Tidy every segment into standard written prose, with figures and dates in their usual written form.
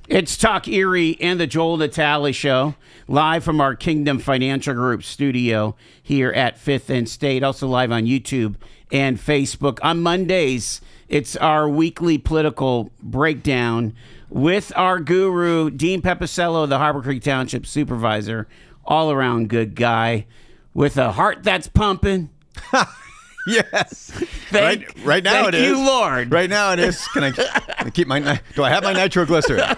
It's Talk Erie and the Joel Natale Show, live from our Kingdom Financial Group studio here at 5th and State, also live on YouTube and Facebook. On Mondays, it's our weekly political breakdown with our guru, Dean Pepicello, the Harborcreek Township Supervisor, all-around good guy with a heart that's pumping. Yes. Right now it is. Thank you, Lord. Right now it is. Can I keep my... Do I have my nitroglycerin?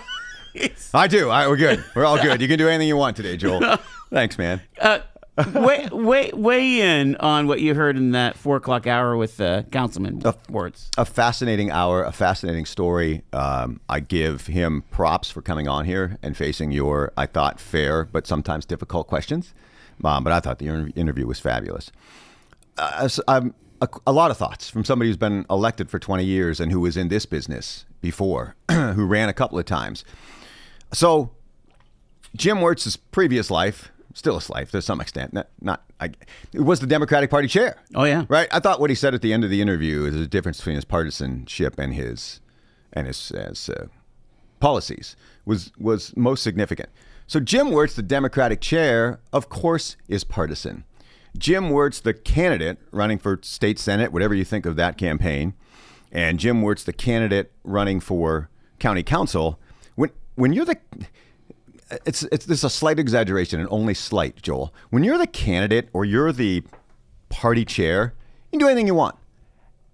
I do. We're good. We're all good. You can do anything you want today, Joel. Thanks, man. Weigh in on what you heard in that 4 o'clock hour with Councilman Wertz. A fascinating hour, a fascinating story. I give him props for coming on here and facing your, I thought, fair but sometimes difficult questions. But I thought the interview was fabulous. A lot of thoughts from somebody who's been elected for 20 years and who was in this business before, who ran a couple of times. So Jim Wertz's previous life, still his life to some extent, it was the Democratic Party chair. Oh, yeah. Right? I thought what he said at the end of the interview is the difference between his partisanship and his policies was most significant. So Jim Wertz, the Democratic chair, of course, is partisan. Jim Wertz, the candidate running for state senate, whatever you think of that campaign, and Jim Wertz, the candidate running for county council, when you're the, it's a slight exaggeration and only slight, Joel. When you're the candidate or you're the party chair, you can do anything you want.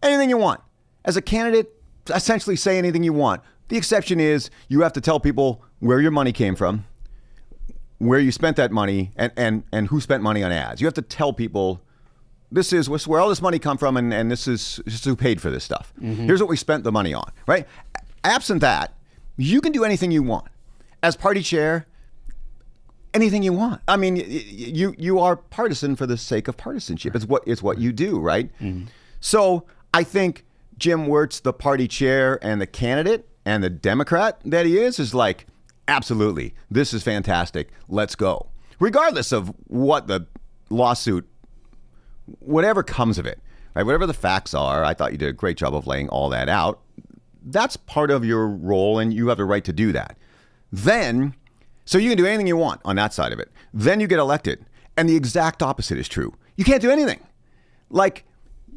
Anything you want. As a candidate, essentially say anything you want. The exception is you have to tell people where your money came from, where you spent that money, and who spent money on ads. You have to tell people, this is where all this money come from, and this is who paid for this stuff. Mm-hmm. Here's what we spent the money on, right? Absent that, you can do anything you want. As party chair, anything you want. I mean, you are partisan for the sake of partisanship. It's what you do, right? Mm-hmm. So I think Jim Wertz, the party chair and the candidate and the Democrat that he is like, absolutely, this is fantastic. Let's go. Regardless of what the lawsuit, whatever comes of it, right? Whatever the facts are, I thought you did a great job of laying all that out. That's part of your role, and you have the right to do that. Then, so you can do anything you want on that side of it. Then you get elected, and the exact opposite is true. You can't do anything. Like,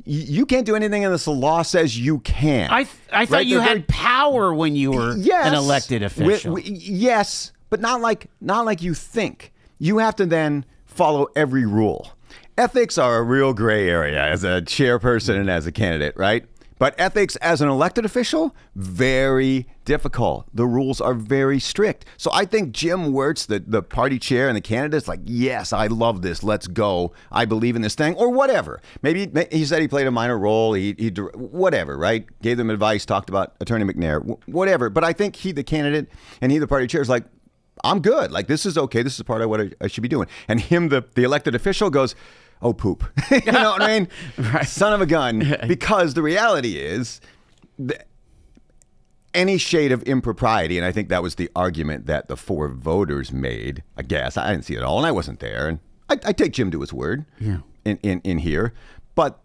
you can't do anything unless the law says you can. I thought you had power when you were an elected official. Yes, but not like you think. You have to then follow every rule. Ethics are a real gray area as a chairperson and as a candidate, right? But ethics as an elected official, very difficult. The rules are very strict. So I think Jim Wertz, the party chair and the candidate's like, yes, I love this. Let's go. I believe in this thing, or whatever. Maybe he said he played a minor role. He whatever, right? Gave them advice, talked about Attorney McNair, whatever. But I think he, the candidate, and he, the party chair, is like, I'm good. Like, this is okay. This is part of what I should be doing. And him, the elected official, goes, oh, poop. You know what I mean? Right. Son of a gun. Because the reality is any shade of impropriety, and I think that was the argument that the 4 voters made, I guess. I didn't see it all, and I wasn't there. And I take Jim to his word in here. But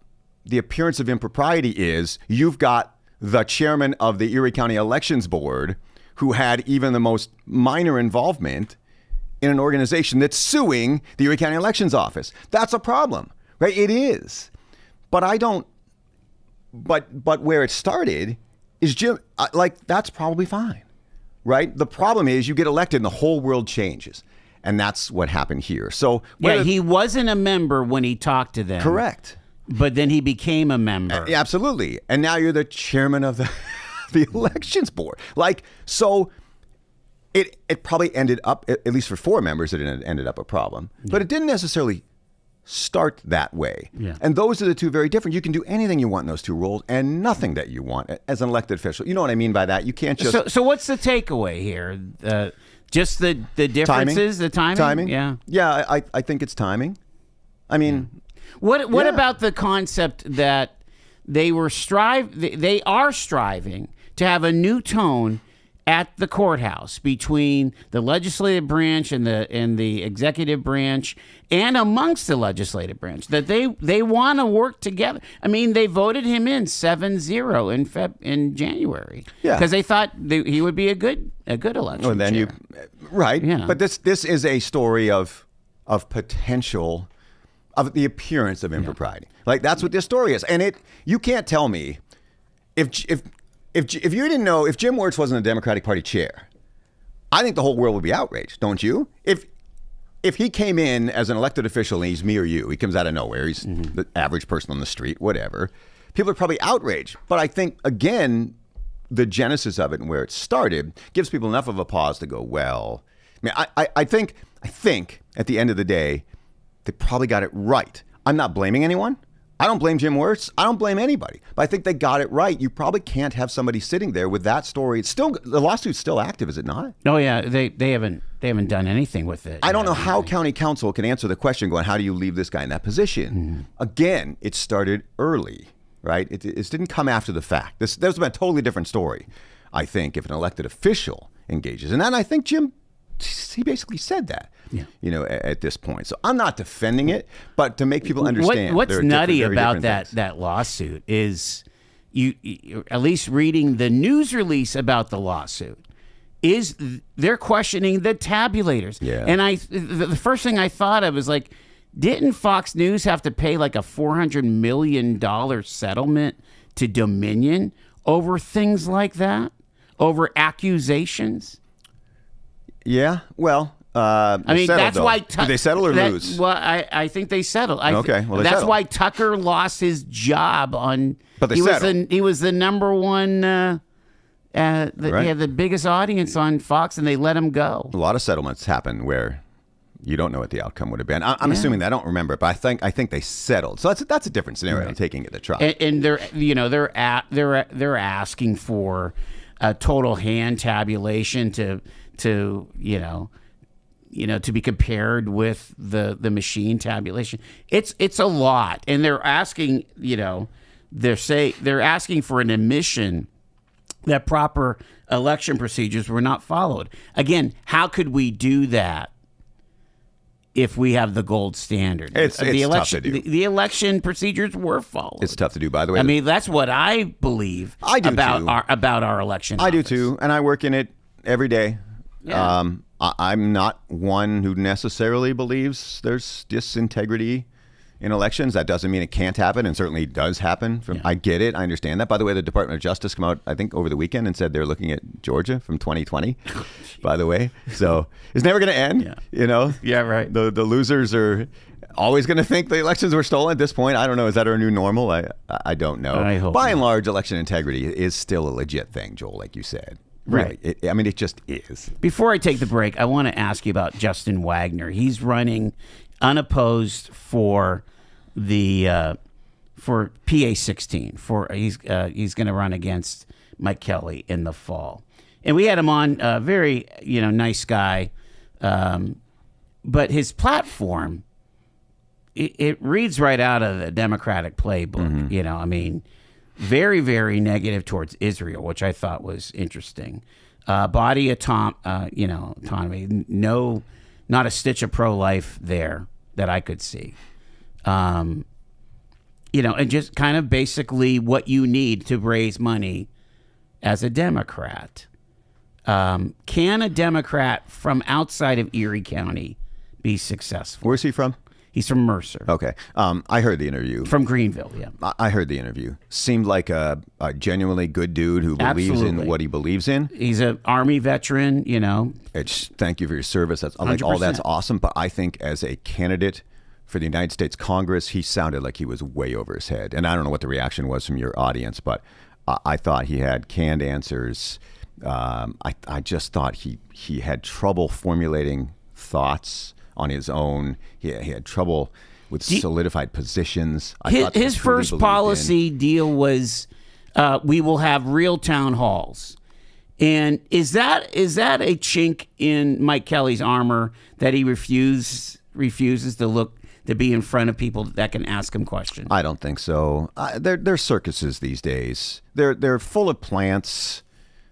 the appearance of impropriety is you've got the chairman of the Erie County Elections Board who had even the most minor involvement in an organization that's suing the Erie County Elections Office. That's a problem, right? It is. But but where it started is Jim, that's probably fine, right? The problem is you get elected and the whole world changes. And that's what happened here. So he wasn't a member when he talked to them. Correct. But then he became a member. Absolutely. And now you're the chairman of the elections board. So it probably ended up, at least for 4 members, it ended up a problem. Yeah. But it didn't necessarily start that way. Yeah. And those are the two very different. You can do anything you want in those 2 roles and nothing that you want as an elected official. You know what I mean by that? You can't just... So what's the takeaway here? Just the differences, the timing? Timing? Yeah. Yeah, I think it's timing. I mean... What about the concept that they are striving to have a new tone at the courthouse between the legislative branch and the executive branch and amongst the legislative branch that they want to work together. I mean, they voted him in 7-0 in January because they thought he would be a good election. Well, then chair. right. You know. But this is a story of potential, of the appearance of impropriety. Like that's what this story is, and you can't tell me if you didn't know, if Jim Wirtz wasn't a Democratic Party chair, I think the whole world would be outraged, don't you? If he came in as an elected official and he's me or you, he comes out of nowhere, he's the average person on the street, whatever, people are probably outraged. But I think, again, the genesis of it and where it started gives people enough of a pause to go, well, I mean, I think at the end of the day, they probably got it right. I'm not blaming anyone. I don't blame Jim Wirtz. I don't blame anybody. But I think they got it right. You probably can't have somebody sitting there with that story. It's still, the lawsuit's still active, is it not? Oh yeah, they haven't done anything with it. I don't know how county council can answer the question going, how do you leave this guy in that position? Again, it started early, right? It didn't come after the fact. This was a totally different story, I think, if an elected official engages. And then I think Jim, he basically said that. You know, at this point. So I'm not defending it, but to make people understand. What's nutty about that lawsuit is you at least reading the news release about the lawsuit is they're questioning the tabulators. Yeah. And the first thing I thought of was like, didn't Fox News have to pay like a $400 million settlement to Dominion over things like that? Over accusations? Yeah, well, I mean, that's why. Did they settle or lose? Well, I think they settled. Okay, well, that's settled. why Tucker lost his job on. But they settled. He was the number one. He had the biggest audience on Fox, and they let him go. A lot of settlements happen where you don't know what the outcome would have been. I'm assuming that. I don't remember, but I think they settled. So that's a different scenario. Right. Taking it to trial, and they're asking for a total hand tabulation to to be compared with the machine tabulation. It's a lot, and they're asking, they're asking for an admission that proper election procedures were not followed. Again, how could we do that if we have the gold standard? It's the tough election, to do. The election procedures were followed. It's tough to do, by the way. I mean, that's what I believe about our election. I do too, and I work in it every day. Yeah. I'm not one who necessarily believes there's disintegrity in elections. That doesn't mean it can't happen, and certainly does happen. I get it. I understand that. By the way, the Department of Justice came out, I think, over the weekend and said they're looking at Georgia from 2020, by the way. So it's never going to end, Yeah, right. The losers are always going to think the elections were stolen at this point. I don't know. Is that our new normal? I don't know. I hope By and not. large, election integrity is still a legit thing, Joel, like you said. Really. Right. It just is. Before I take the break, I want to ask you about Justin Wagner. He's running unopposed for the for PA 16. He's going to run against Mike Kelly in the fall, and we had him on. Very nice guy, but his platform it reads right out of the Democratic playbook. Mm-hmm. I mean. Very, very negative towards Israel, which I thought was interesting. Body autonomy. No, not a stitch of pro-life there that I could see. And just kind of basically what you need to raise money as a Democrat. Can a Democrat from outside of Erie County be successful? Where's he from? He's from Mercer. Okay. I heard the interview. From Greenville, yeah. I heard the interview. Seemed like a genuinely good dude who believes in what he believes in. He's an Army veteran, Thank you for your service. That's like all that's awesome. But I think as a candidate for the United States Congress, he sounded like he was way over his head. And I don't know what the reaction was from your audience, but I thought he had canned answers. I just thought he had trouble formulating thoughts on his own. He had trouble with solidified positions. His first policy deal was we will have real town halls. And is that a chink in Mike Kelly's armor that he refuses to be in front of people that can ask him questions? I don't think so. They're circuses these days. They're full of plants.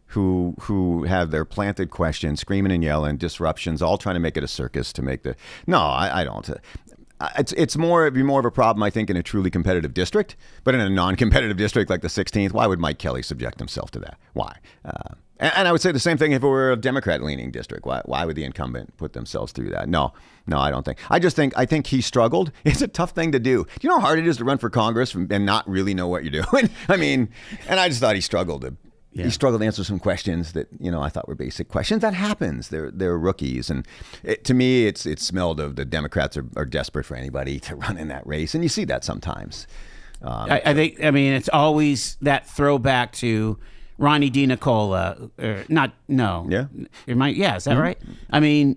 who have their planted questions, screaming and yelling, disruptions, all trying to make it a circus to make the. No, I don't. It's more it'd be more of a problem, I think, in a truly competitive district. But in a non-competitive district like the 16th, why would Mike Kelly subject himself to that? Why? And I would say the same thing if it were a Democrat-leaning district. Why would the incumbent put themselves through that? No, I don't think. I think he struggled. It's a tough thing to do. Do you know how hard it is to run for Congress and not really know what you're doing? I mean, and I just thought he struggled to. Yeah. He struggled to answer some questions that I thought were basic questions. That happens. They're rookies, and to me, it smelled of the Democrats are desperate for anybody to run in that race, and you see that sometimes. I think. I mean, it's always that throwback to Ronnie DiNicola. Yeah, is that right? I mean,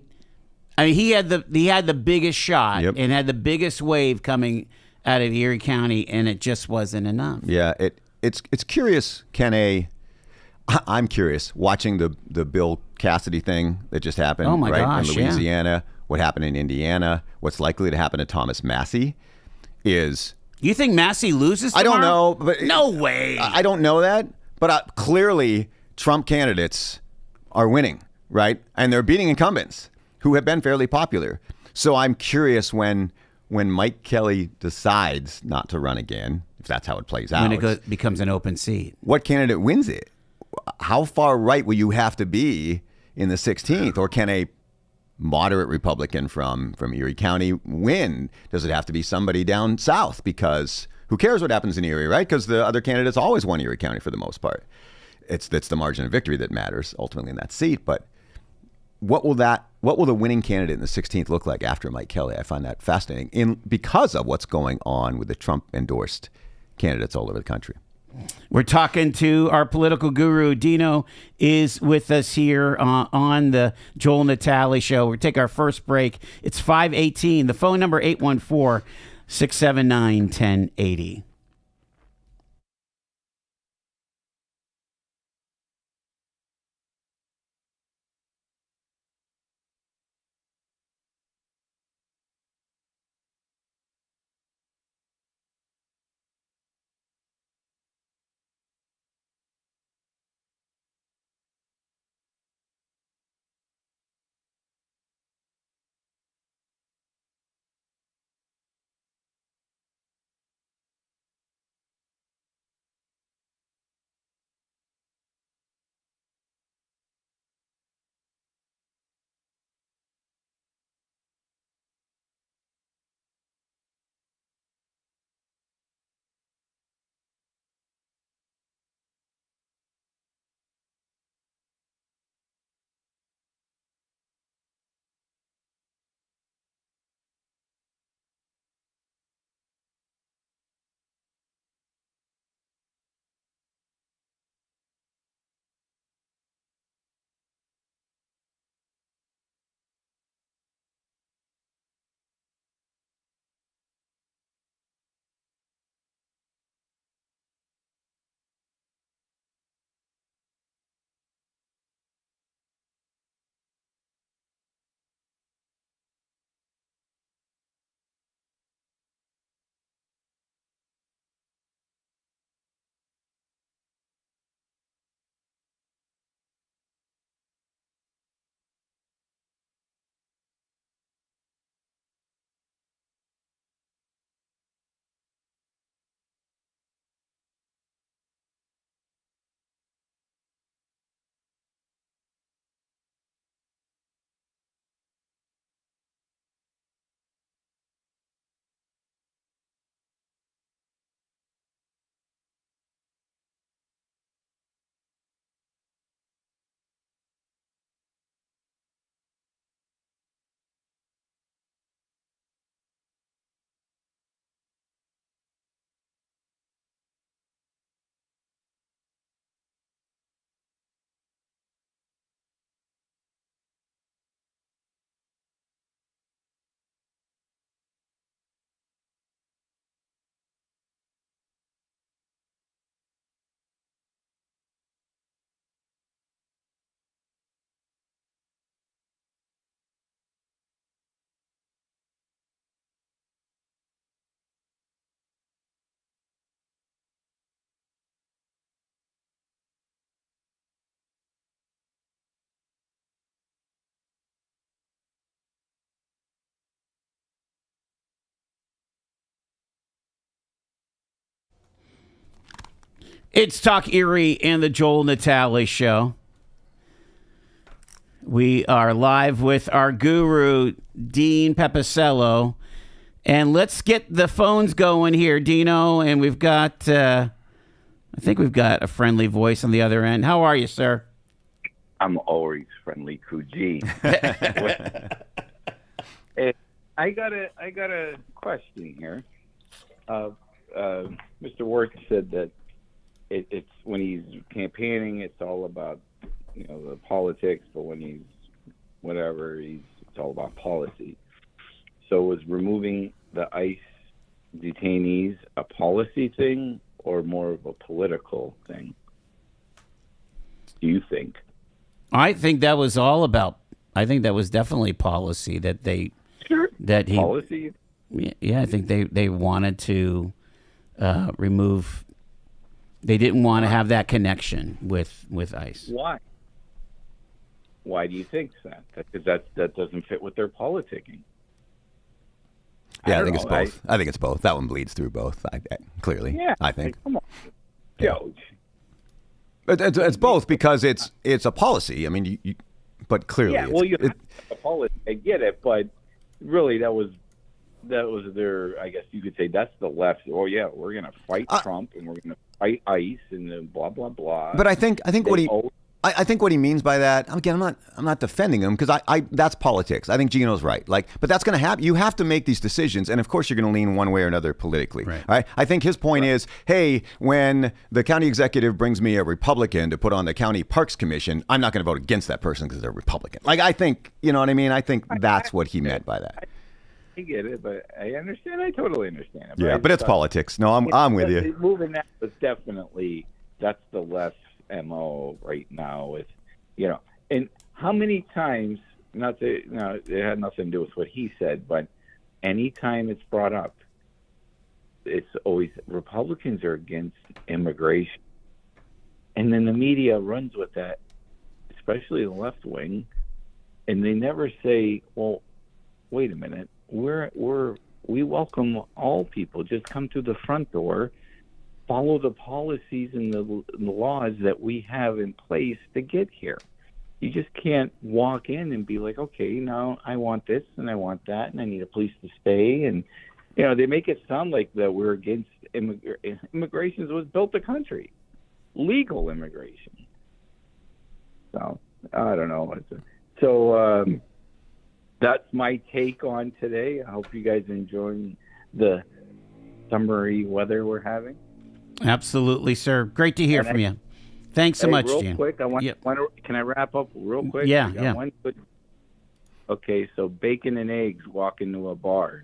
he had the biggest shot and had the biggest wave coming out of Erie County, and it just wasn't enough. Yeah, it's curious. I'm curious watching the Bill Cassidy thing that just happened. Oh my gosh, in Louisiana, what happened in Indiana, what's likely to happen to Thomas Massie is. You think Massie loses tomorrow? I don't know, but no way. I don't know that, but clearly Trump candidates are winning, right? And they're beating incumbents who have been fairly popular. So I'm curious when Mike Kelly decides not to run again, if that's how it plays out. When it becomes an open seat. What candidate wins it? How far right will you have to be in the 16th? Or can a moderate Republican from Erie County win? Does it have to be somebody down south? Because who cares what happens in Erie, right? Because the other candidates always won Erie County for the most part. It's the margin of victory that matters ultimately in that seat. But what will the winning candidate in the 16th look like after Mike Kelly? I find that fascinating because of what's going on with the Trump-endorsed candidates all over the country. We're talking to our political guru. Dino is with us here on the Joel Natale Show. We'll take our first break. It's 5:18. The phone number 814-679-1080. It's Talk Erie and the Joel Natale Show. We are live with our guru, Dean Pepicello. And let's get the phones going here, Dino. And we've got, I think we've got a friendly voice on the other end. How are you, sir? I'm always friendly, Kuji. I got a question here. Mr. Wirtz said that it's when he's campaigning, it's all about the politics, but when he's whatever, it's all about policy. So was removing the ICE detainees a policy thing or more of a political thing? Do you think? I think that was all about. I think that was definitely policy that they. Sure. That he. Policy. Yeah, I think they wanted to remove. They didn't want to have that connection with ICE. Why? Why do you think that? Because that doesn't fit with their politicking. Yeah, I think it's both. I think it's both. That one bleeds through both. Clearly, yeah, I think. Come on, George. It's both because it's a policy. I mean, but clearly, yeah. Well, you have a policy. I get it, but really, that was their. I guess you could say that's the left. Oh yeah, we're going to fight Trump and we're going to fight ICE and then blah blah blah. But I think what he means by that, again, I'm not defending him because I that's politics. I think Gino's right. But that's going to happen. You have to make these decisions, and of course you're going to lean one way or another politically. Right? I think his point is, hey, when the county executive brings me a Republican to put on the county parks commission, I'm not going to vote against that person because they're Republican. I think, you know what I mean? I think that's what he meant by that. I get it, but I understand. I totally understand it. Yeah, but it's politics. No, I'm with you. Moving that was definitely that's the left MO right now with, and how many times, it had nothing to do with what he said, but anytime it's brought up, it's always Republicans are against immigration. And then the media runs with that, especially the left wing, and they never say, well, wait a minute, we welcome all people, just come through the front door. Follow the policies and the laws that we have in place to get here. You just can't walk in and be like, okay, now I want this and I want that and I need a place to stay. And, they make it sound like that we're against immigration. Was built the country, legal immigration. So, I don't know. So that's my take on today. I hope you guys are enjoying the summery weather we're having. Absolutely, sir. Great to hear from you. Thanks so much, real Jan. Quick, can I wrap up real quick? Yeah. Okay, so bacon and eggs walk into a bar.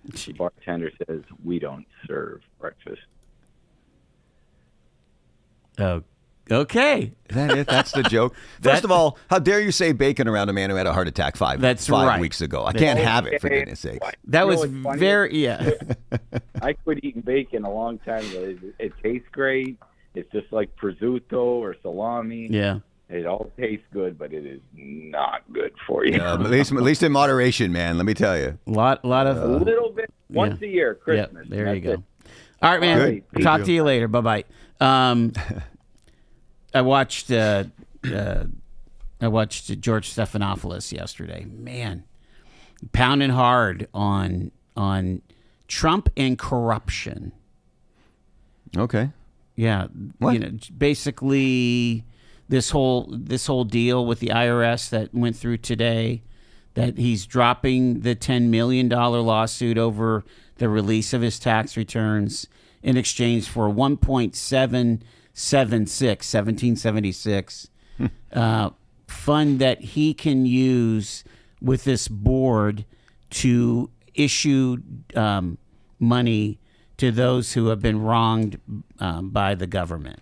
The bartender says, "We don't serve breakfast." Oh, okay. Is that it? That's the joke. First of all, how dare you say bacon around a man who had a heart attack five weeks ago? I can't have it, for goodness sake. That was very, I quit eating bacon a long time ago. It tastes great. It's just like prosciutto or salami. Yeah. It all tastes good, but it is not good for you. At least in moderation, man. Let me tell you. A little bit once a year, Christmas. Yeah, there you go. All right, man. Good. Talk to you later. Bye-bye. I watched George Stephanopoulos yesterday. Man, pounding hard on Trump and corruption. Okay. Yeah, what? Basically this whole deal with the IRS that went through today, that he's dropping the $10 million lawsuit over the release of his tax returns in exchange for 1776 fund that he can use with this board to issue money to those who have been wronged by the government.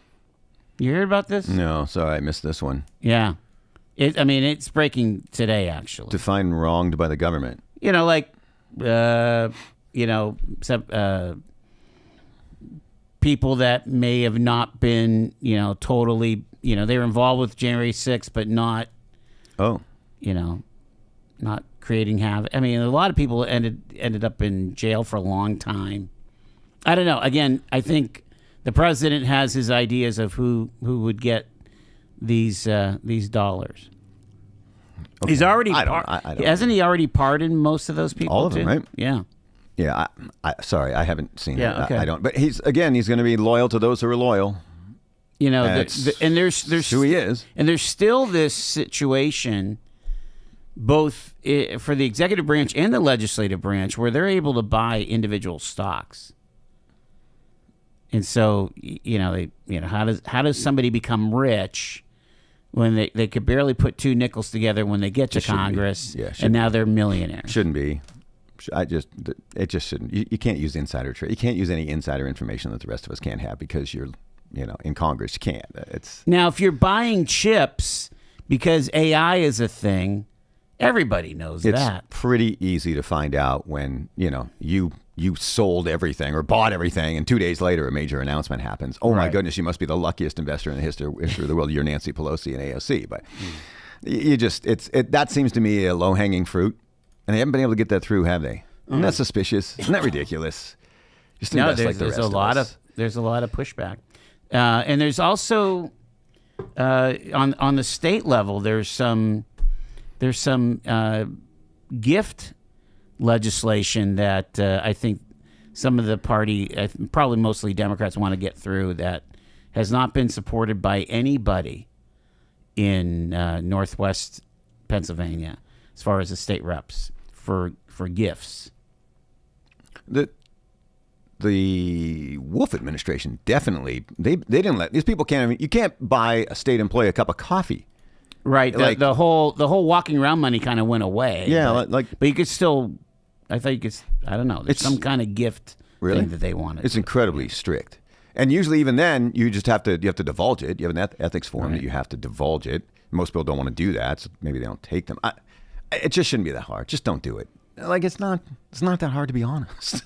You heard about this? No, sorry, I missed this one. Yeah. It's breaking today, actually. Define wronged by the government. People that may have not been, totally, they were involved with January 6th, but not, not creating havoc. A lot of people ended up in jail for a long time. I don't know. Again, I think The president has his ideas of who would get these dollars. Okay. He's already I don't hasn't he already pardoned most of those people? All of them, too? right? Yeah. Yeah, sorry, I haven't seen it. Yeah, okay. I don't. But he's going to be loyal to those who are loyal. You know, and there's who he is, and there's still this situation, both for the executive branch and the legislative branch, where they're able to buy individual stocks. And so, how does somebody become rich when they could barely put two nickels together when they get to Congress, and now they're millionaires? Shouldn't be. It just shouldn't. You can't use insider trade. You can't use any insider information that the rest of us can't have because you're, in Congress. You can't. It's now if you're buying chips because AI is a thing, everybody knows that. It's pretty easy to find out when you sold everything or bought everything, and 2 days later a major announcement happens. Oh my goodness, you must be the luckiest investor in the history of the world. You're Nancy Pelosi and AOC. But that seems to me a low hanging fruit. And they haven't been able to get that through, have they? Isn't that suspicious? Isn't that ridiculous? Just invest like the rest of us. There's a lot of pushback, and there's also on the state level there's some gift legislation that I think some of the party, probably mostly Democrats, want to get through that has not been supported by anybody in Northwest Pennsylvania as far as the state reps for gifts. The Wolf administration definitely they didn't let these people you can't buy a state employee a cup of coffee. Right. The whole walking around money kind of went away. Yeah, but you could still. I thought you could. I don't know. There's some kind of gift thing that they wanted. It's incredibly strict, and usually even then you just have to divulge it. You have an ethics form that you have to divulge it. Most people don't want to do that, so maybe they don't take them. It just shouldn't be that hard. Just don't do it. Like it's not that hard, to be honest.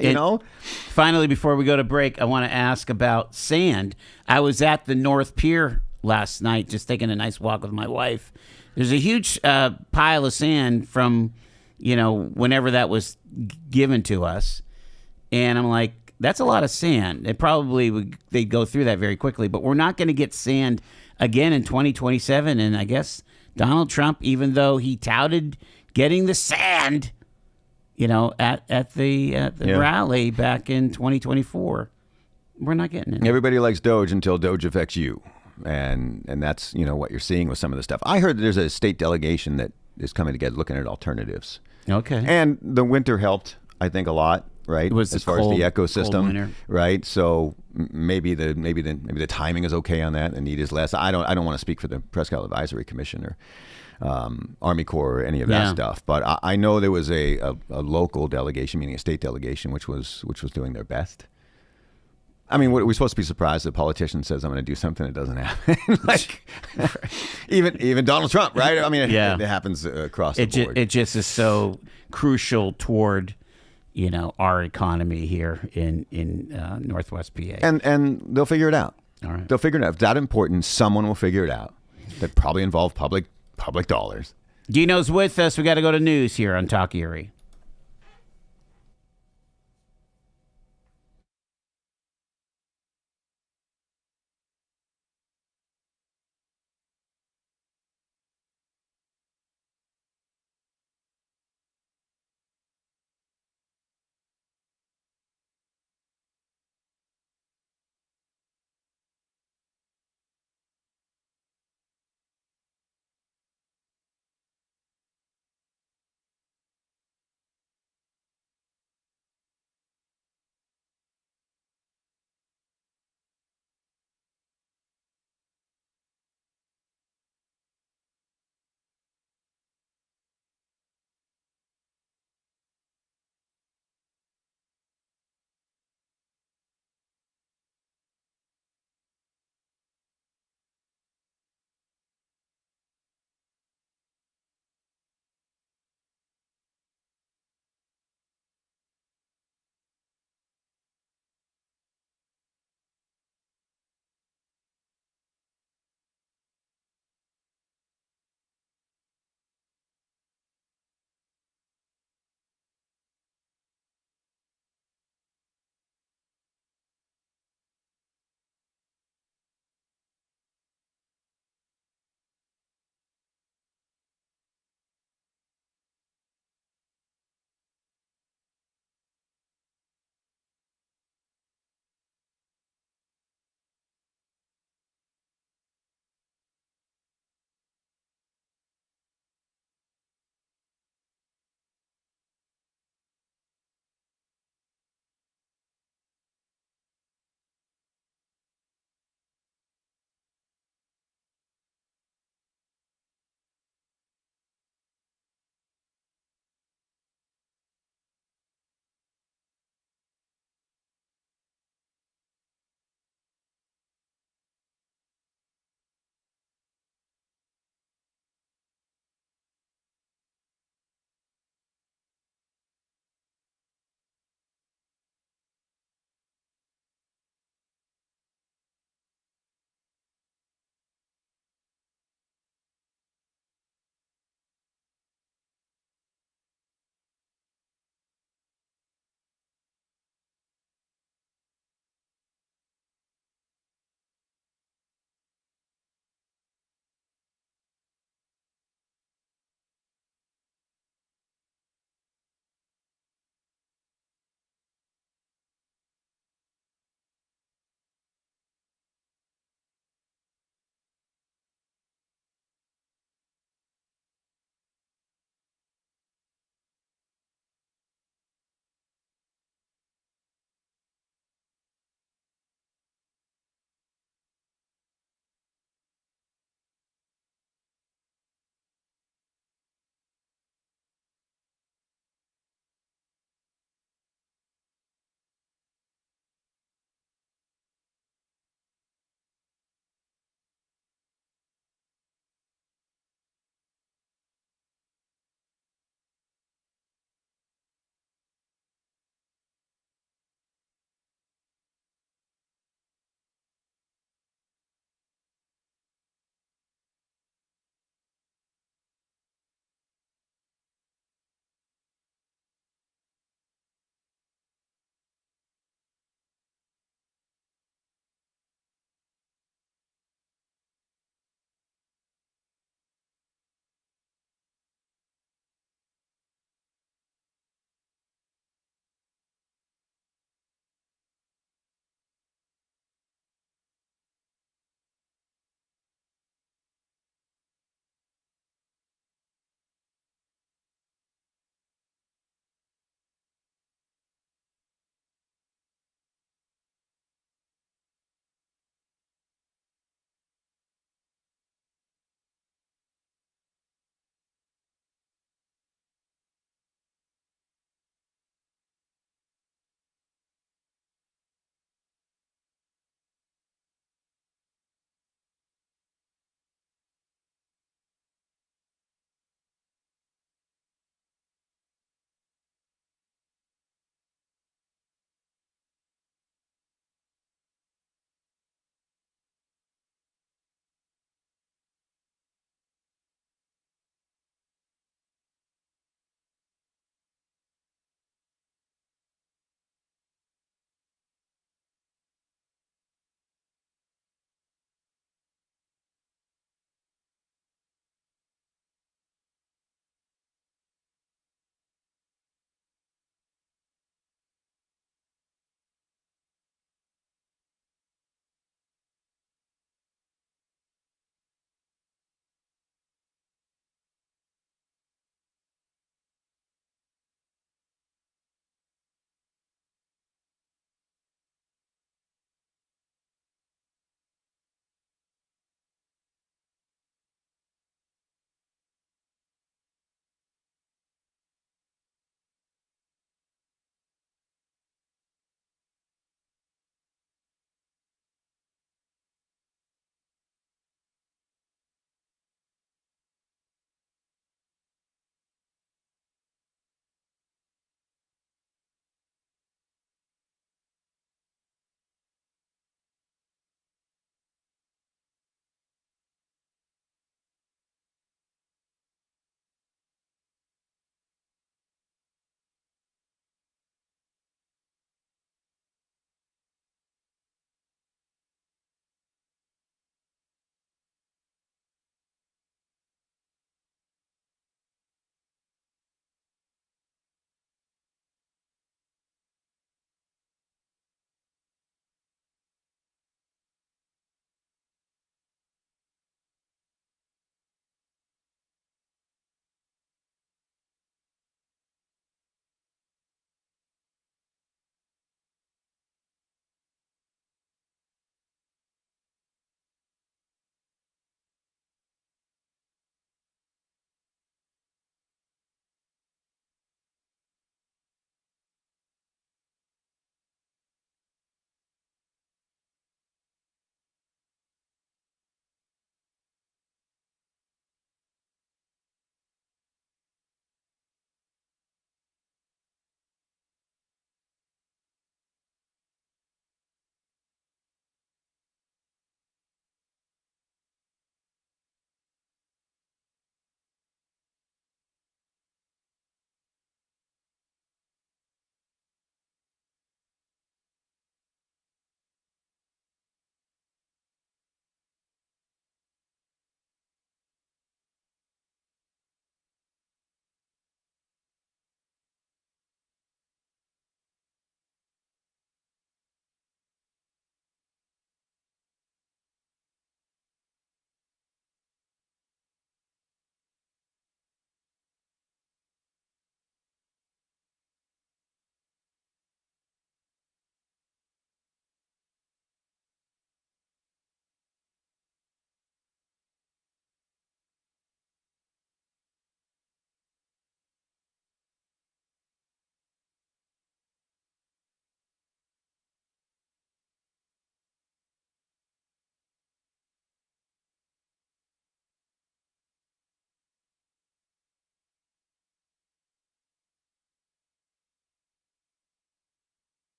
You know? Finally, before we go to break, I want to ask about sand. I was at the North Pier last night, just taking a nice walk with my wife. There's a huge pile of sand from, whenever that was given to us. And I'm like, that's a lot of sand. They'd go through that very quickly, but we're not going to get sand again in 2027. And I guess Donald Trump, even though he touted getting the sand, at the rally back in 2024, we're not getting it. Everybody likes Doge until Doge affects you. And that's, what you're seeing with some of the stuff. I heard that there's a state delegation that is coming together looking at alternatives. Okay. And the winter helped, I think, a lot, right? It was as far as the ecosystem, right? So maybe the timing is okay on that. The need is less. I don't want to speak for the Prescott Advisory Commission or Army Corps or any of that stuff, but I know there was a local delegation, meaning a state delegation, which was doing their best. I mean, we're supposed to be surprised that a politician says I'm going to do something that doesn't happen. even Donald Trump, right? I mean, it happens across the board. It just is so crucial toward our economy here in Northwest PA. And they'll figure it out. All right, they'll figure it out. If that important, someone will figure it out. That probably involve public dollars. Dino's with us. We got to go to news here on Talk Erie.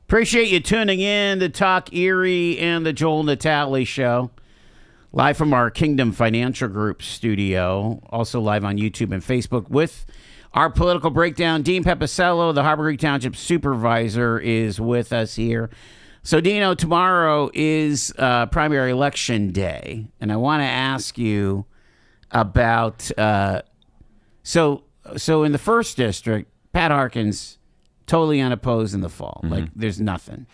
Appreciate you tuning in to Talk Erie and the Joel Natale Show. Live from our Kingdom Financial Group studio. Also live on YouTube and Facebook with our political breakdown. Dean Pepicello, the Harborcreek Township Supervisor, is with us here. So, Dino, tomorrow is primary election day. And I want to ask you about... So in the first district, Pat Harkins... totally unopposed in the fall. Like, there's nothing.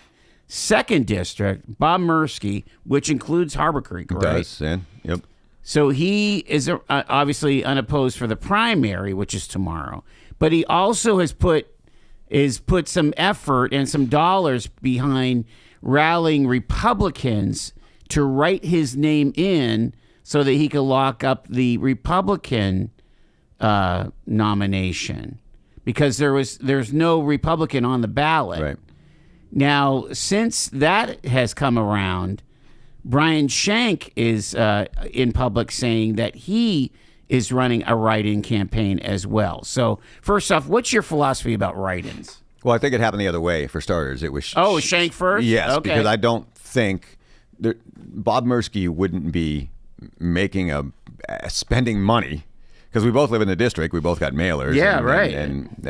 Second district, Bob Mursky, which includes Harborcreek, right? Does, yeah. Yep. So he is obviously unopposed for the primary, which is tomorrow. But he also has put some effort and some dollars behind rallying Republicans to write his name in so that he could lock up the Republican nomination. Because there's no Republican on the ballot. Right. Now, since that has come around, Brian Shank is in public saying that he is running a write-in campaign as well. So, first off, what's your philosophy about write-ins? Well, I think it happened the other way, for starters. It was Shank first? Yes, okay. Because I don't think Bob Mursky wouldn't be making spending money. Because we both live in the district, we both got mailers. Yeah, right. And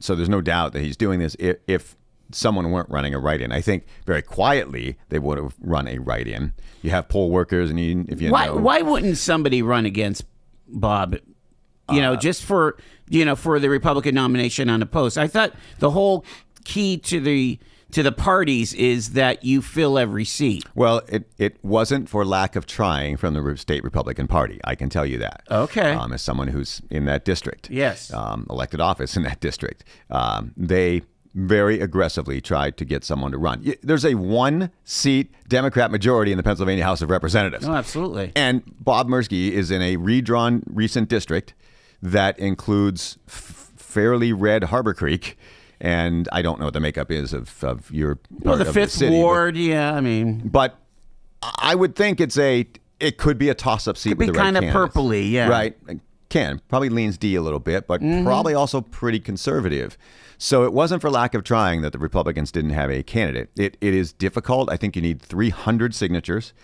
so there's no doubt that he's doing this if someone weren't running a write-in. I think very quietly they would have run a write-in. You have poll workers, and why wouldn't somebody run against Bob? Just for the Republican nomination unopposed. I thought the whole key to the parties is that you fill every seat. Well, it wasn't for lack of trying from the state Republican Party. I can tell you that. Okay. As someone who's in that district. Yes. Elected office in that district. They very aggressively tried to get someone to run. There's a 1-seat Democrat majority in the Pennsylvania House of Representatives. Oh, absolutely. And Bob Mursky is in a redrawn recent district that includes fairly red Harborcreek. And I don't know what the makeup is of your part the of Fifth the city, Ward, but I would think it could be a toss-up seat. Could be with the right kind of candidates. purpley, yeah. Right. Probably leans D a little bit, but probably also pretty conservative. So it wasn't for lack of trying that the Republicans didn't have a candidate. It is difficult. I think you need 300 signatures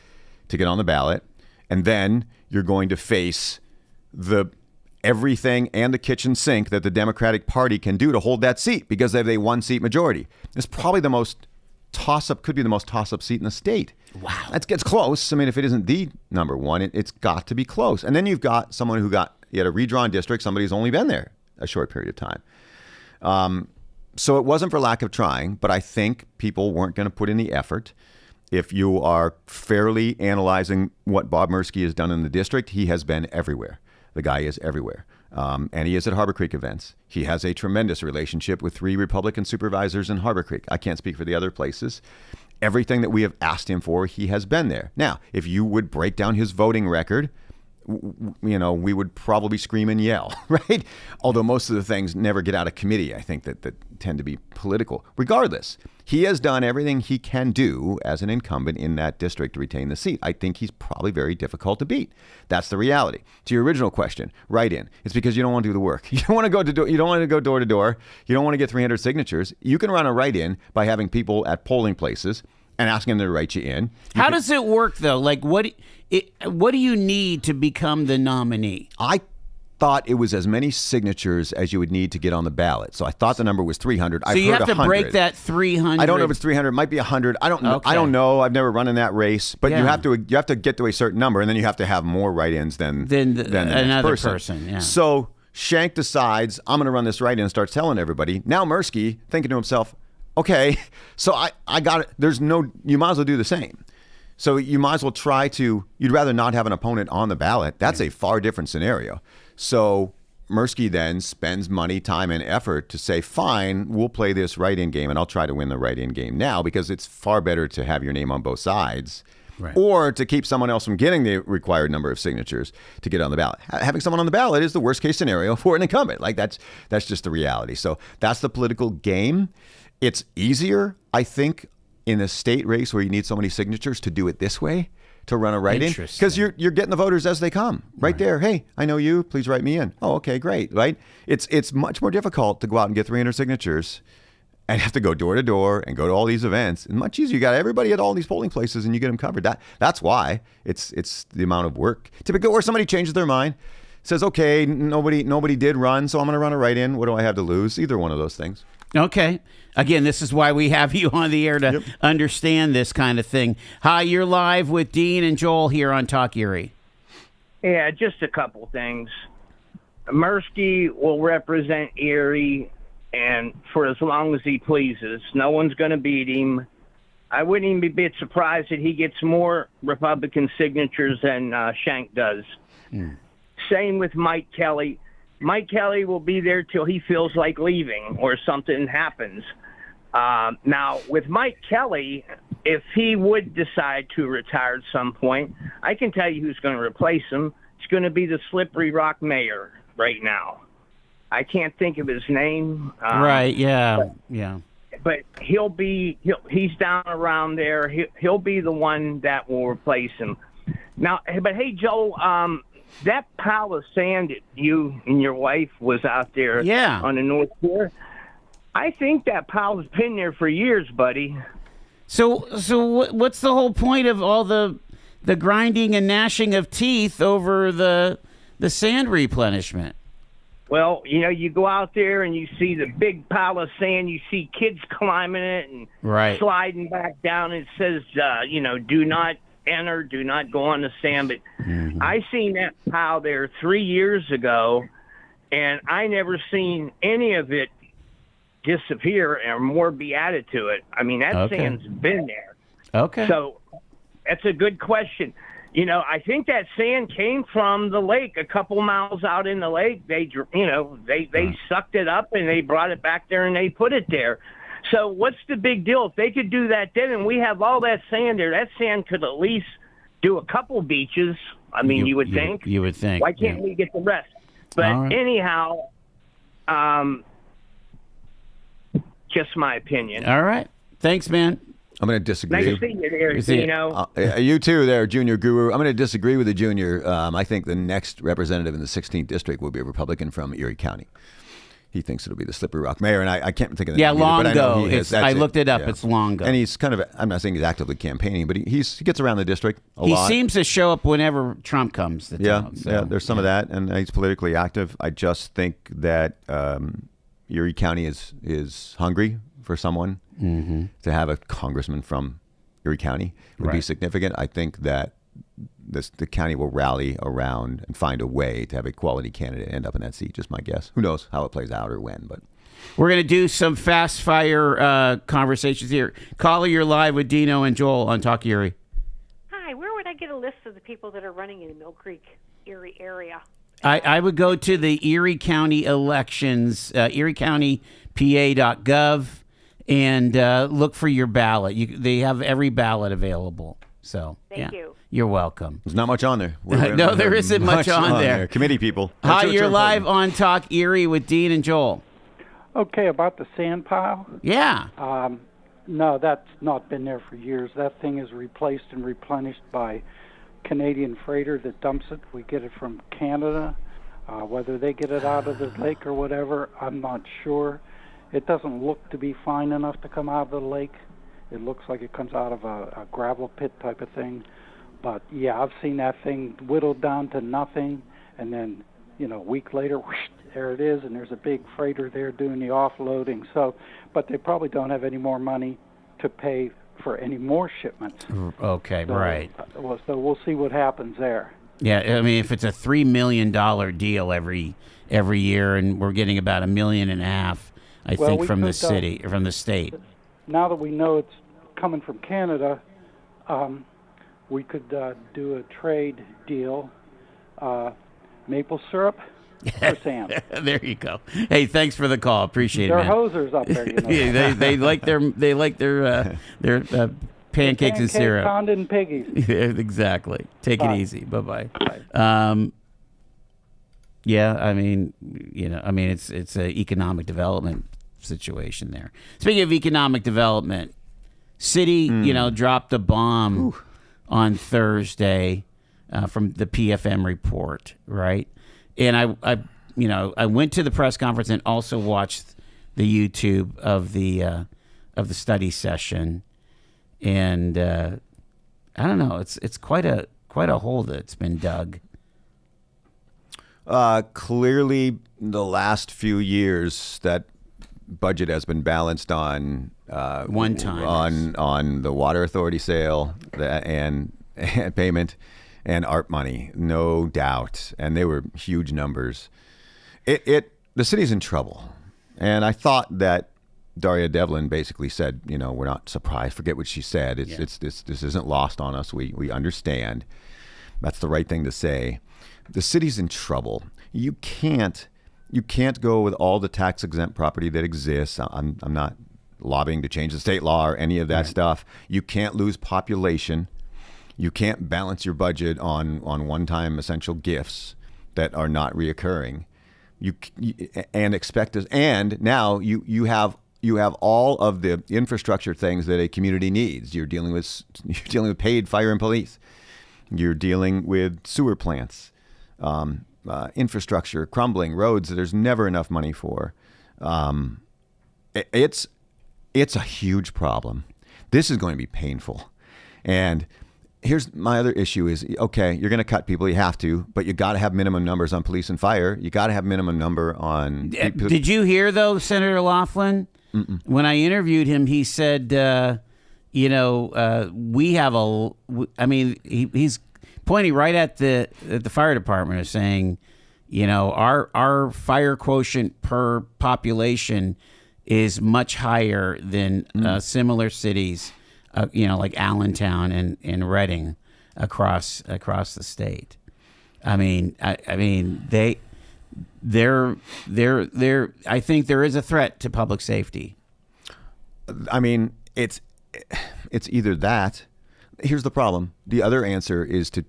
to get on the ballot, and then you're going to face everything and the kitchen sink that the Democratic Party can do to hold that seat because they have a 1-seat majority. It's probably could be the most toss-up seat in the state. Wow. That gets close. I mean, if it isn't the number one, it's got to be close. And then you've got someone who you had a redrawn district, somebody who's only been there a short period of time. So it wasn't for lack of trying, but I think people weren't going to put in the effort. If you are fairly analyzing what Bob Mursky has done in the district, he has been everywhere. The guy is everywhere. And he is at Harborcreek events. He has a tremendous relationship with 3 Republican supervisors in Harborcreek. I can't speak for the other places. Everything that we have asked him for, he has been there. Now, if you would break down his voting record, we would probably scream and yell, right? Although most of the things never get out of committee, I think that tend to be political. Regardless, he has done everything he can do as an incumbent in that district to retain the seat. I think he's probably very difficult to beat. That's the reality. To your original question, write-in. It's because you don't want to do the work. You don't want to go door to door. You don't want to get 300 signatures. You can run a write-in by having people at polling places and asking them to write you in. How does it work, though? Like, what do you need to become the nominee? I thought it was as many signatures as you would need to get on the ballot. So I thought the number was 300. So you have to 100. break that 300. I don't know if it's 300. It might be 100. I don't know. Okay. I don't know. I've never run in that race. But Yeah. you have to get to a certain number, and then you have to have more write-ins than the another next person. Yeah. So Shank decides, I'm going to run this write-in and starts telling everybody. Now Mursky, thinking to himself, okay, so I got it. You might as well do the same. So you might as well you'd rather not have an opponent on the ballot. That's a far different scenario. So Mursky then spends money, time, and effort to say, fine, we'll play this write-in game, and I'll try to win the write-in game now because it's far better to have your name on both sides. Right. Or to keep someone else from getting the required number of signatures to get on the ballot. Having someone on the ballot is the worst case scenario for an incumbent. Like that's just the reality. So that's the political game. It's easier, I think, in a state race where you need so many signatures to do it this way, to run a write-in. Because you're getting the voters as they come. Right there. Hey, I know you. Please write me in. Oh, okay, great. Right? It's much more difficult to go out and get 300 signatures and have to go door to door and go to all these events. And much easier. You got everybody at all these polling places, and you get them covered. That's why it's the amount of work. Typically, where somebody changes their mind, says, okay, nobody did run, so I'm going to run a write-in. What do I have to lose? Either one of those things. Okay. Again, this is why we have you on the air to understand this kind of thing. Hi, you're live with Dean and Joel here on Talk Erie. Yeah, just a couple things. Mursky will represent Erie, and for as long as he pleases. No one's going to beat him. I wouldn't even be a bit surprised that he gets more Republican signatures than Shank does. Same with Mike Kelly. Mike Kelly will be there till he feels like leaving or something happens. Now, with Mike Kelly, if he would decide to retire at some point, I can tell you who's going to replace him. It's going to be the Slippery Rock mayor right now. I can't think of his name. Right, yeah, But he's down around there. He'll be the one that will replace him. Now, but hey, Joel, that pile of sand that you and your wife was out there on the North Shore, I think that pile has been there for years, buddy. So what's the whole point of all the grinding and gnashing of teeth over the sand replenishment? Well, you go out there and you see the big pile of sand. You see kids climbing it and sliding back down. It says, do not enter, do not go on the sand. But I seen that pile there 3 years ago, and I never seen any of it disappear or more be added to it. I mean, that sand's been there. Okay. So that's a good question. I think that sand came from the lake a couple miles out in the lake. They sucked it up and they brought it back there and they put it there. So what's the big deal? If they could do that then and we have all that sand there, that sand could at least do a couple beaches. I mean, you would think. You would think. Why can't we get the rest? But anyhow, just my opinion. All right. Thanks, man. I'm going to disagree. Nice to see you there, Dino. You too there, Junior Guru. I'm going to disagree with the Junior. I think the next representative in the 16th district will be a Republican from Erie County. He thinks it'll be the Slippery Rock mayor, and I can't think of the name. Yeah, Longo. I looked it up. Yeah. It's Longo. And he's kind of, I'm not saying he's actively campaigning, but he gets around the district a lot. He seems to show up whenever Trump comes to town. Yeah, there's some of that, and he's politically active. I just think that Erie County is hungry for someone to have a congressman from Erie County would be significant. I think that the county will rally around and find a way to have a quality candidate end up in that seat. Just my guess. Who knows how it plays out or when, but. We're going to do some fast fire conversations here. Caller, you're live with Dino and Joel on Talk Erie. Hi, where would I get a list of the people that are running in the Mill Creek, Erie area? I would go to the Erie County elections, eriecountypa.gov, and look for your ballot. They have every ballot available. So Thank you. You're welcome. There's not much on there. No, there isn't much on there. Committee people. Hi, you're live on Talk Erie with Dean and Joel. Okay, about the sand pile. Yeah. No, that's not been there for years. That thing is replaced and replenished by Canadian freighter that dumps it. We get it from Canada. Whether they get it out of the lake or whatever, I'm not sure. It doesn't look to be fine enough to come out of the lake. It looks like it comes out of a gravel pit type of thing. But, yeah, I've seen that thing whittled down to nothing, and then, a week later, whoosh, there it is, and there's a big freighter there doing the offloading. So, but they probably don't have any more money to pay for any more shipments. Okay, so, right. So we'll see what happens there. Yeah, I mean, if it's a $3 million deal every year, and we're getting about $1.5 million, I think, from the city, from the state. Now that we know it's coming from Canada, we could do a trade deal. Maple syrup for sand. There you go. Hey, thanks for the call. Appreciate They're it, man. hosers up there. they like their pancakes and syrup. Condon and piggies. Exactly. Take it easy. Bye-bye. Bye. Yeah, I mean, it's an economic development situation there. Speaking of economic development, city, dropped a bomb on Thursday from the PFM report, right? And I went to the press conference and also watched YouTube of the study session, and I don't know. It's quite a hole that's been dug. Clearly, the last few years, that budget has been balanced on one time on the water authority sale and payment and art money, no doubt, and they were huge numbers. The city's in trouble, and I thought that Daria Devlin basically said, we're not surprised. Forget what she said. This isn't lost on us. We understand. That's the right thing to say. The city's in trouble. You can't go with all the tax exempt property that exists. I'm not lobbying to change the state law or any of that stuff. You can't lose population. You can't balance your budget on one-time essential gifts that are not reoccurring. And expect us. And now you have all of the infrastructure things that a community needs. You're dealing with paid fire and police. You're dealing with sewer plants, infrastructure, crumbling roads that there's never enough money for. It's a huge problem. This is going to be painful. And here's my other issue is, okay, you're going to cut people. You have to, but you got to have minimum numbers on police and fire. You got to have minimum number on. Did you hear though, Senator Laughlin? Mm-mm. When I interviewed him, he said, we have he's pointing right at the fire department, is saying, our fire quotient per population is much higher than similar cities, like Allentown and Reading across the state. I think there is a threat to public safety. It's either that. Here's the problem. The other answer is to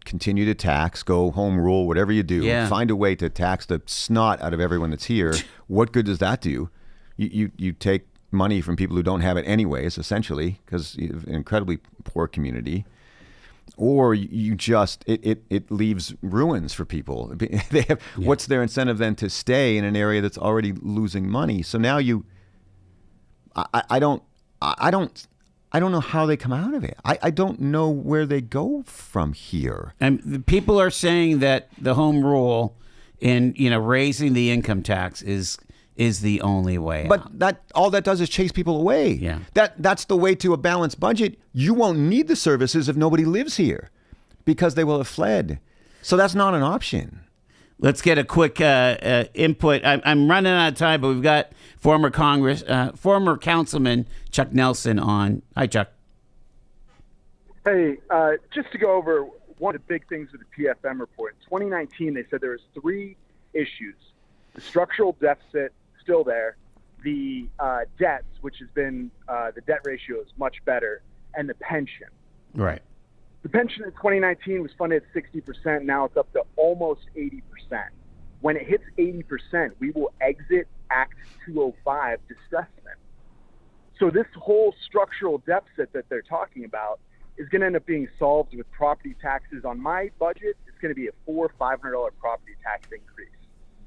continue to tax, go home rule, whatever you do. Yeah. Find a way to tax the snot out of everyone that's here. What good does that do? You take money from people who don't have it anyways, essentially, because you have an incredibly poor community. Or you just it leaves ruins for people. They have what's their incentive then to stay in an area that's already losing money? So now I don't know how they come out of it. I don't know where they go from here. And the people are saying that the home rule in raising the income tax is the only way. But all that does is chase people away. Yeah. That's the way to a balanced budget. You won't need the services if nobody lives here, because they will have fled. So that's not an option. Let's get a quick input. I'm running out of time, but we've got former Councilman Chuck Nelson on. Hi, Chuck. Hey, just to go over one of the big things with the PFM report. In 2019, they said there was 3 issues: the structural deficit, still there; the debts, which has been the debt ratio is much better; and the pension. Right. The pension in 2019 was funded at 60%. Now it's up to almost 80%. When it hits 80%, we will exit Act 205 distressment. So this whole structural deficit that they're talking about is going to end up being solved with property taxes. On my budget, it's going to be a $400 or $500 property tax increase.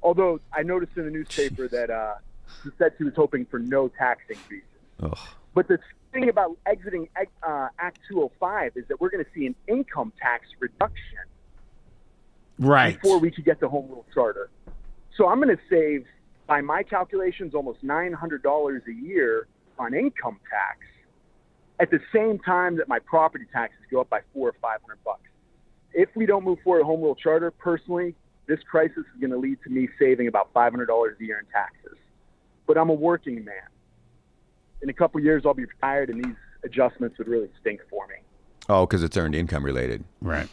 Although I noticed in the newspaper that he said he was hoping for no tax increases. Ugh. But the thing about exiting Act 205 is that we're going to see an income tax reduction before we could get the home rule charter. So I'm going to save, by my calculations, almost $900 a year on income tax at the same time that my property taxes go up by $400 or $500. If we don't move forward a home rule charter, personally, this crisis is going to lead to me saving about $500 a year in taxes. But I'm a working man. In a couple of years, I'll be retired, and these adjustments would really stink for me. Oh, because it's earned income related. Right.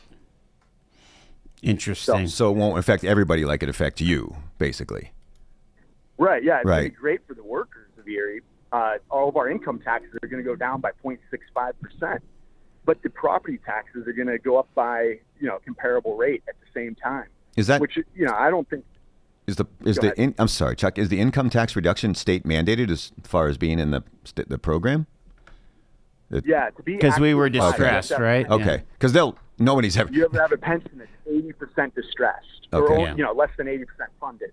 Interesting. So it won't affect everybody like it affects you, basically. Right, yeah. It's going to be great for the workers of Erie. All of our income taxes are going to go down by 0.65%. But the property taxes are going to go up by, comparable rate at the same time. Is that... Which, I don't think... I'm sorry, Chuck. Is the income tax reduction state mandated as far as being in the program? Yeah, to be because we were distressed, right? Okay, because nobody's ever. You ever have a pension that's 80% distressed, or less than 80% funded.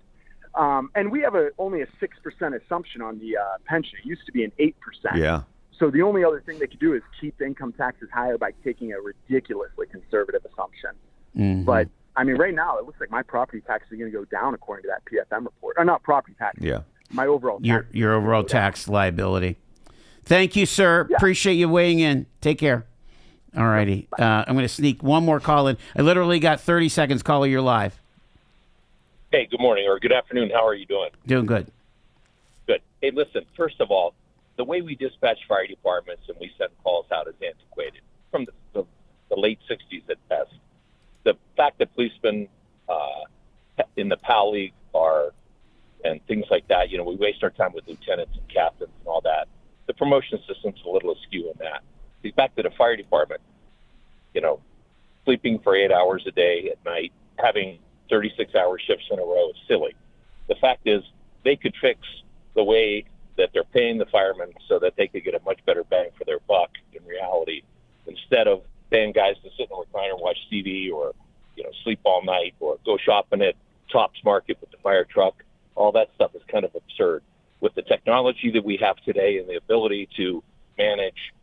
And we have only a 6% assumption on the pension. It used to be an 8%. Yeah. So the only other thing they could do is keep the income taxes higher by taking a ridiculously conservative assumption. Mm-hmm. But I mean, right now it looks like my property taxes are going to go down according to that PFM report. Or not property tax. Yeah. My overall tax. Your overall tax liability. Thank you, sir. Yeah. Appreciate you weighing in. Take care. All righty. I'm going to sneak one more call in. I literally got 30 seconds. Caller, you're live. Hey, good morning or good afternoon. How are you doing? Doing good. Good. Hey, listen, first of all, the way we dispatch fire departments and we send calls out is antiquated from the late 60s at best. The fact that policemen in the PAL League and things like that, we waste our time with lieutenants and captains and all that. The promotion system's a little askew in that. He's back to the fire department, sleeping for 8 hours a day at night, having 36-hour shifts in a row is silly. The fact is they could fix the way that they're paying the firemen so that they could get a much better bang for their buck in reality, instead of paying guys to sit in a recliner and watch TV or, sleep all night or go shopping at Tops Market with the fire truck. All that stuff is kind of absurd. With the technology that we have today and the ability to manage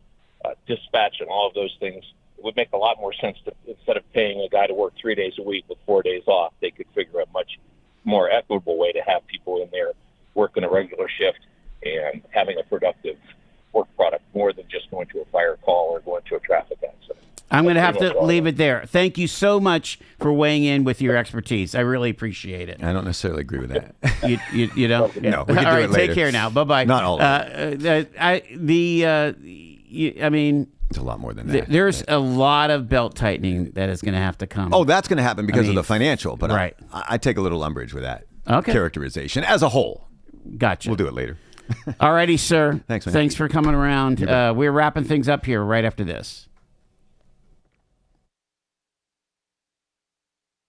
dispatch and all of those things, it would make a lot more sense to, instead of paying a guy to work 3 days a week with 4 days off, they could figure a much more equitable way to have people in there working a regular shift and having a productive work product more than just going to a fire call or going to a traffic accident. I'm going to have to leave it there. Thank you so much for weighing in with your expertise. I really appreciate it. I don't necessarily agree with that. You don't? No, we can all do right, it later. take care now. Bye-bye. Not all of it. I mean, it's a lot more than that. There's a lot of belt tightening that is going to have to come. Oh, that's going to happen because of the financial, but right. I take a little umbrage with that characterization as a whole. Gotcha. We'll do it later. All righty, sir. Thanks, man. Thanks for coming around. We're wrapping things up here right after this.